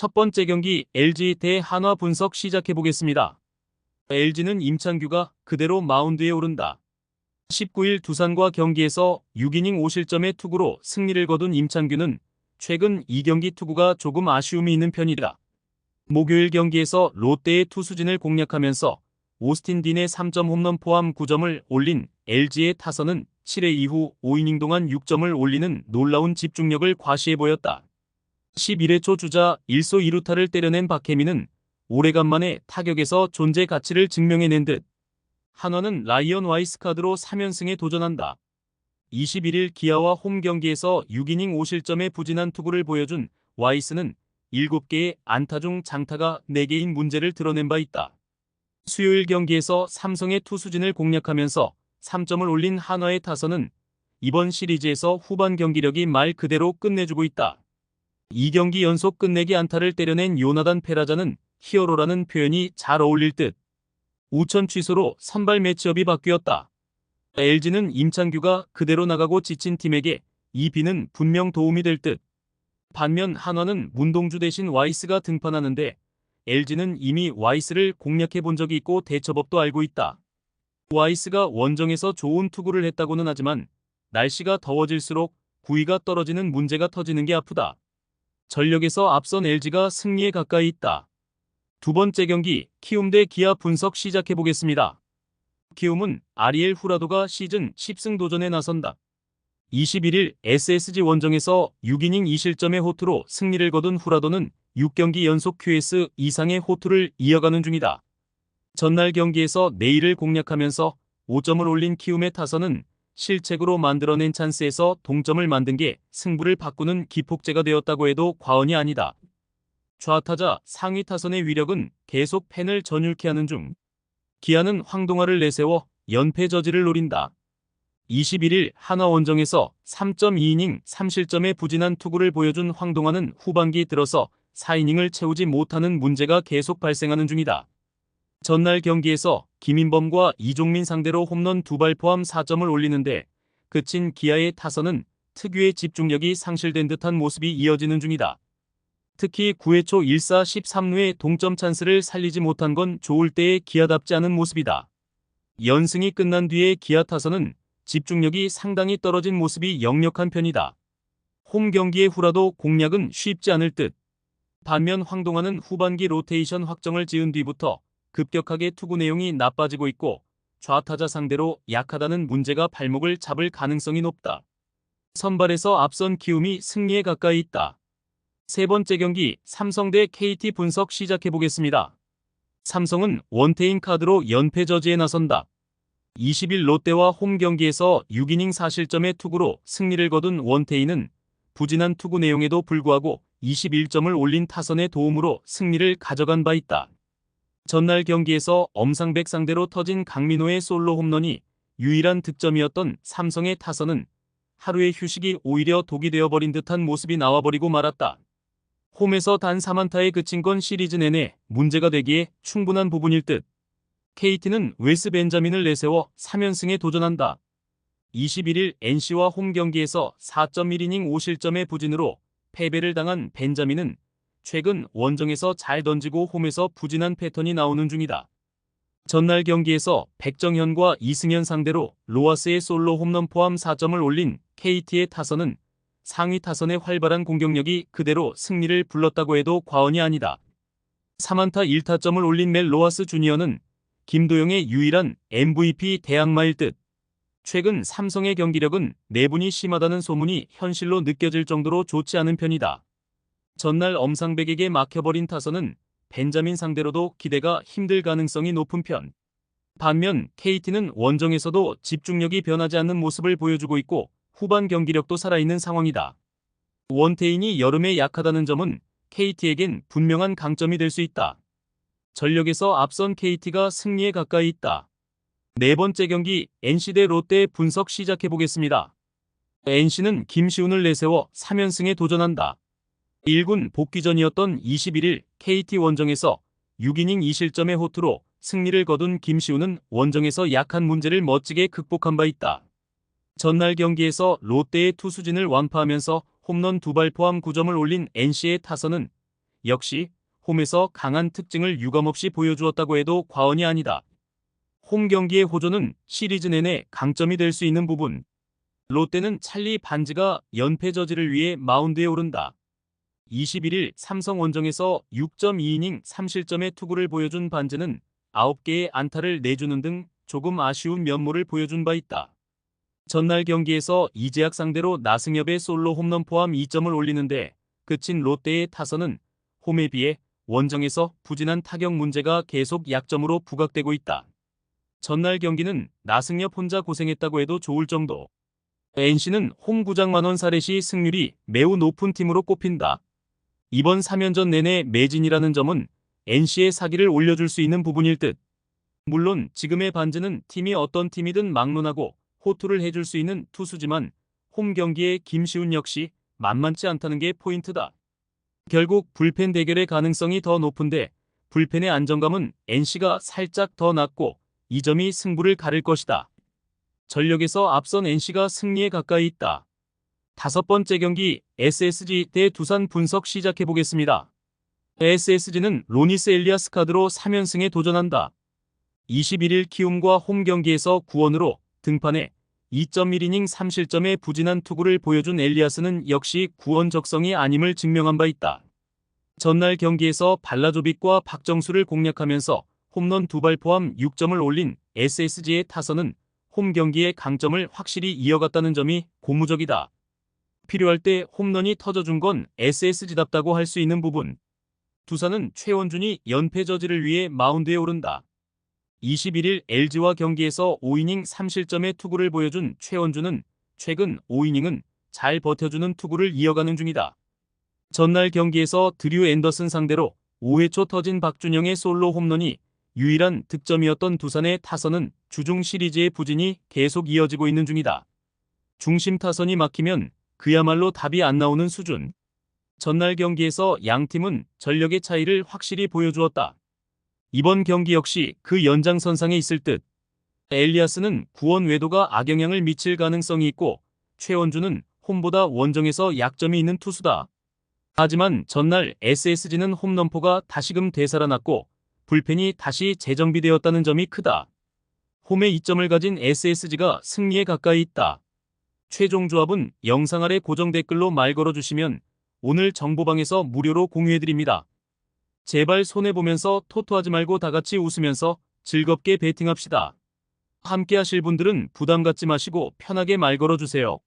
첫 번째 경기 LG 대 한화 분석 시작해보겠습니다. LG는 임창규가 그대로 마운드에 오른다. 19일 두산과 경기에서 6이닝 5실점의 투구로 승리를 거둔 임창규는 최근 2경기 투구가 조금 아쉬움이 있는 편이다. 목요일 경기에서 롯데의 투수진을 공략하면서 오스틴 딘의 3점 홈런 포함 9점을 올린 LG의 타선은 7회 이후 5이닝 동안 6점을 올리는 놀라운 집중력을 과시해 보였다. 11회 초 주자 1소 2루타를 때려낸 박혜민은 오래간만에 타격에서 존재 가치를 증명해낸 듯 한화는 라이언 와이스카드로 3연승에 도전한다. 21일 기아와 홈 경기에서 6이닝 5실점의 부진한 투구를 보여준 와이스는 7개의 안타 중 장타가 4개인 문제를 드러낸 바 있다. 수요일 경기에서 삼성의 투수진을 공략하면서 3점을 올린 한화의 타선은 이번 시리즈에서 후반 경기력이 말 그대로 끝내주고 있다. 2경기 연속 끝내기 안타를 때려낸 요나단 페라자는 히어로라는 표현이 잘 어울릴 듯 우천 취소로 선발 매치업이 바뀌었다. LG는 임창규가 그대로 나가고 지친 팀에게 이 비는 분명 도움이 될 듯. 반면 한화는 문동주 대신 와이스가 등판하는데 LG는 이미 와이스를 공략해 본 적이 있고 대처법도 알고 있다. 와이스가 원정에서 좋은 투구를 했다고는 하지만 날씨가 더워질수록 구위가 떨어지는 문제가 터지는 게 아프다. 전력에서 앞선 LG가 승리에 가까이 있다. 두 번째 경기 키움 대 기아 분석 시작해보겠습니다. 키움은 아리엘 후라도가 시즌 10승 도전에 나선다. 21일 SSG 원정에서 6이닝 2실점의 호투로 승리를 거둔 후라도는 6경기 연속 QS 이상의 호투를 이어가는 중이다. 전날 경기에서 내일을 공략하면서 5점을 올린 키움의 타선은 실책으로 만들어낸 찬스에서 동점을 만든 게 승부를 바꾸는 기폭제가 되었다고 해도 과언이 아니다. 좌타자 상위 타선의 위력은 계속 팬을 전율케 하는 중. 기아는 황동아를 내세워 연패 저지를 노린다. 21일 한화 원정에서 3.2이닝 3실점의 부진한 투구를 보여준 황동아는 후반기 들어서 4이닝을 채우지 못하는 문제가 계속 발생하는 중이다. 전날 경기에서 김인범과 이종민 상대로 홈런 2발 포함 4점을 올리는데 그친 기아의 타선은 특유의 집중력이 상실된 듯한 모습이 이어지는 중이다. 특히 9회 초 1사 13루의 동점 찬스를 살리지 못한 건 좋을 때의 기아답지 않은 모습이다. 연승이 끝난 뒤에 기아 타선은 집중력이 상당히 떨어진 모습이 역력한 편이다. 홈 경기의 후라도 공략은 쉽지 않을 듯. 반면 황동아는 후반기 로테이션 확정을 지은 뒤부터 급격하게 투구 내용이 나빠지고 있고 좌타자 상대로 약하다는 문제가 발목을 잡을 가능성이 높다. 선발에서 앞선 키움이 승리에 가까이 있다. 세 번째 경기 삼성 대 KT 분석 시작해보겠습니다. 삼성은 원태인 카드로 연패 저지에 나선다. 20일 롯데와 홈 경기에서 6이닝 4실점의 투구로 승리를 거둔 원태인은 부진한 투구 내용에도 불구하고 21점을 올린 타선의 도움으로 승리를 가져간 바 있다. 전날 경기에서 엄상백 상대로 터진 강민호의 솔로 홈런이 유일한 득점이었던 삼성의 타선은 하루의 휴식이 오히려 독이 되어버린 듯한 모습이 나와버리고 말았다. 홈에서 단 4안타에 그친 건 시리즈 내내 문제가 되기에 충분한 부분일 듯. KT는 웨스 벤자민을 내세워 3연승에 도전한다. 21일 NC와 홈 경기에서 4.1이닝 5실점의 부진으로 패배를 당한 벤자민은 최근 원정에서 잘 던지고 홈에서 부진한 패턴이 나오는 중이다. 전날 경기에서 백정현과 이승현 상대로 로하스의 솔로 홈런 포함 4점을 올린 KT의 타선은 상위 타선의 활발한 공격력이 그대로 승리를 불렀다고 해도 과언이 아니다. 3안타 1타점을 올린 멜 로하스 주니어는 김도영의 유일한 MVP 대항마일 듯. 최근 삼성의 경기력은 내분이 심하다는 소문이 현실로 느껴질 정도로 좋지 않은 편이다. 전날 엄상백에게 막혀버린 타선은 벤자민 상대로도 기대가 힘들 가능성이 높은 편. 반면 KT는 원정에서도 집중력이 변하지 않는 모습을 보여주고 있고 후반 경기력도 살아있는 상황이다. 원태인이 여름에 약하다는 점은 KT에겐 분명한 강점이 될 수 있다. 전력에서 앞선 KT가 승리에 가까이 있다. 네 번째 경기 NC 대 롯데 분석 시작해보겠습니다. NC는 김시훈을 내세워 3연승에 도전한다. 1군 복귀전이었던 21일 KT 원정에서 6이닝 2실점의 호투로 승리를 거둔 김시훈은 원정에서 약한 문제를 멋지게 극복한 바 있다. 전날 경기에서 롯데의 투수진을 완파하면서 홈런 2발 포함 9점을 올린 NC의 타선은 역시 홈에서 강한 특징을 유감없이 보여주었다고 해도 과언이 아니다. 홈 경기의 호조는 시리즈 내내 강점이 될 수 있는 부분. 롯데는 찰리 반지가 연패 저지를 위해 마운드에 오른다. 21일 삼성 원정에서 6.2이닝 3실점의 투구를 보여준 반지는 9개의 안타를 내주는 등 조금 아쉬운 면모를 보여준 바 있다. 전날 경기에서 이재학 상대로 나승엽의 솔로 홈런 포함 2점을 올리는데 그친 롯데의 타선은 홈에 비해 원정에서 부진한 타격 문제가 계속 약점으로 부각되고 있다. 전날 경기는 나승엽 혼자 고생했다고 해도 좋을 정도. NC는 홈 구장만원 사례 시 승률이 매우 높은 팀으로 꼽힌다. 이번 3연전 내내 매진이라는 점은 NC의 사기를 올려줄 수 있는 부분일 듯. 물론 지금의 반지는 팀이 어떤 팀이든 막론하고 호투를 해줄 수 있는 투수지만 홈 경기의 김시훈 역시 만만치 않다는 게 포인트다. 결국 불펜 대결의 가능성이 더 높은데 불펜의 안정감은 NC가 살짝 더 낮고 이 점이 승부를 가릴 것이다. 전력에서 앞선 NC가 승리에 가까이 있다. 5번째 경기 SSG 대 두산 분석 시작해보겠습니다. SSG는 로니스 엘리아스 카드로 3연승에 도전한다. 21일 키움과 홈 경기에서 9원으로 등판해 2.1이닝 3실점의 부진한 투구를 보여준 엘리아스는 역시 9원 적성이 아님을 증명한 바 있다. 전날 경기에서 발라조빅과 박정수를 공략하면서 홈런 2발 포함 6점을 올린 SSG의 타선은 홈 경기의 강점을 확실히 이어갔다는 점이 고무적이다. 필요할 때 홈런이 터져준 건 SSG답다고 할 수 있는 부분. 두산은 최원준이 연패 저지를 위해 마운드에 오른다. 21일 LG와 경기에서 5이닝 3실점의 투구를 보여준 최원준은 최근 5이닝은 잘 버텨주는 투구를 이어가는 중이다. 전날 경기에서 드류 앤더슨 상대로 5회 초 터진 박준영의 솔로 홈런이 유일한 득점이었던 두산의 타선은 주중 시리즈의 부진이 계속 이어지고 있는 중이다. 중심 타선이 막히면 그야말로 답이 안 나오는 수준. 전날 경기에서 양팀은 전력의 차이를 확실히 보여주었다. 이번 경기 역시 그 연장선상에 있을 듯. 엘리아스는 구원 외도가 악영향을 미칠 가능성이 있고 최원준은 홈보다 원정에서 약점이 있는 투수다. 하지만 전날 SSG는 홈런포가 다시금 되살아났고 불펜이 다시 재정비되었다는 점이 크다. 홈에 2점을 가진 SSG가 승리에 가까이 있다. 최종 조합은 영상 아래 고정 댓글로 말 걸어주시면 오늘 정보방에서 무료로 공유해드립니다. 제발 손해보면서 토토하지 말고 다같이 웃으면서 즐겁게 베팅합시다. 함께 하실 분들은 부담 갖지 마시고 편하게 말 걸어주세요.